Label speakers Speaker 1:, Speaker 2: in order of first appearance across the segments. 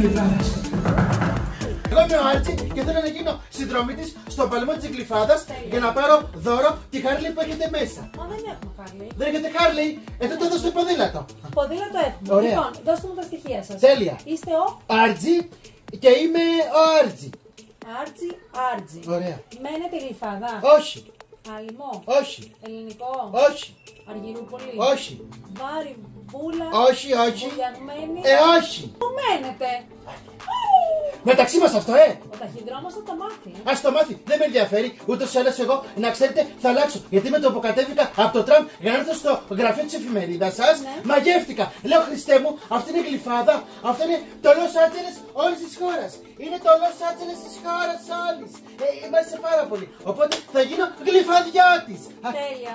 Speaker 1: Γλυφάδας. Εγώ είμαι ο Άρτσι και θέλω να γίνω συνδρομητής στον παλμό της Γλυφάδας για να πάρω δώρο τη Χάρλι που έχετε μέσα.
Speaker 2: Μα δεν έχουμε Χάρλι.
Speaker 1: Δεν έχετε Χάρλι? Τότε δώστε ποδήλατο.
Speaker 2: Ποδήλατο έχουμε.
Speaker 1: Ωραία.
Speaker 2: Λοιπόν, δώστε μου τα στοιχεία σας.
Speaker 1: Τέλεια.
Speaker 2: Είστε ο
Speaker 1: Άρτσι και είμαι ο Άρτσι.
Speaker 2: Άρτζι.
Speaker 1: Ωραία.
Speaker 2: Μένετε Γλυφάδα.
Speaker 1: Όχι.
Speaker 2: Αλυμό.
Speaker 1: Όχι.
Speaker 2: Ελληνικό.
Speaker 1: Όχι.
Speaker 2: Αργυρούπολη.
Speaker 1: Όχι.
Speaker 2: Βάρη, Βούλα.
Speaker 1: Όχι, όχι.
Speaker 2: Βουλιαγμένη.
Speaker 1: Όχι.
Speaker 2: Πού μένετε?
Speaker 1: Μεταξύ μας αυτό,
Speaker 2: Ο ταχυδρόμος θα το μάθει.
Speaker 1: Ας το μάθει, δεν με ενδιαφέρει. Ούτως ή άλλως εγώ, να ξέρετε, θα αλλάξω. Γιατί με το που κατέβηκα από το τραμ για να έρθω στο γραφείο της εφημερίδας σας, μαγεύτηκα. Λέω, Χριστέ μου, αυτή είναι η Γλυφάδα. Αυτό είναι το Los Angeles όλης της χώρας. Είναι το Los Angeles της χώρας όλης. Μ' άρεσε πάρα πολύ. Οπότε θα γίνω γλυφαδιώτης.
Speaker 2: Τέλεια.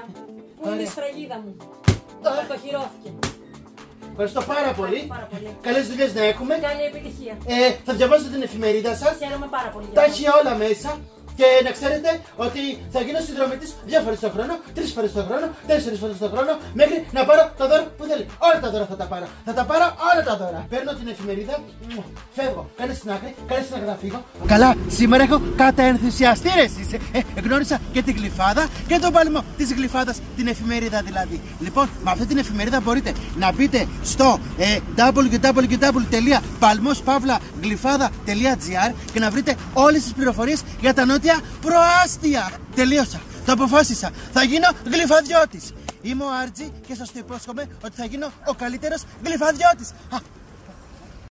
Speaker 2: Πού είναι η σφραγίδα μου? Το χειρώθηκε.
Speaker 1: Ευχαριστώ πάρα πολύ. Καλές δουλειές να έχουμε.
Speaker 2: Καλή επιτυχία.
Speaker 1: Θα διαβάσω την εφημερίδα σας.
Speaker 2: Χαίρομαι πάρα πολύ.
Speaker 1: Τα έχει όλα μέσα. Και να ξέρετε ότι θα γίνω συνδρομητής 2 φορές το χρόνο, 3 φορές το χρόνο, 4 φορές το χρόνο, μέχρι να πάρω το δώρο που θέλει. Όλα τα δώρα θα τα πάρω. Θα τα πάρω όλα τα δώρα. Παίρνω την εφημερίδα, φεύγω. Κάνε στην άκρη, κάνε στην άκρη να φύγω. Καλά, σήμερα έχω καταενθουσιαστεί ρε εσείς. Γνώρισα και την Γλυφάδα και τον παλμό της Γλυφάδας, την εφημερίδα δηλαδή. Λοιπόν, με αυτή την εφημερίδα μπορείτε να μπείτε στο www.palmospavlaglyfada.gr και να βρείτε όλες τις πληροφορίες για τα νότια προάστια. Τελείωσα. Το αποφάσισα. Θα γίνω γλυφαδιώτης. Είμαι ο Άρτζι και σας το υπόσχομαι ότι θα γίνω ο καλύτερος γλυφαδιώτης.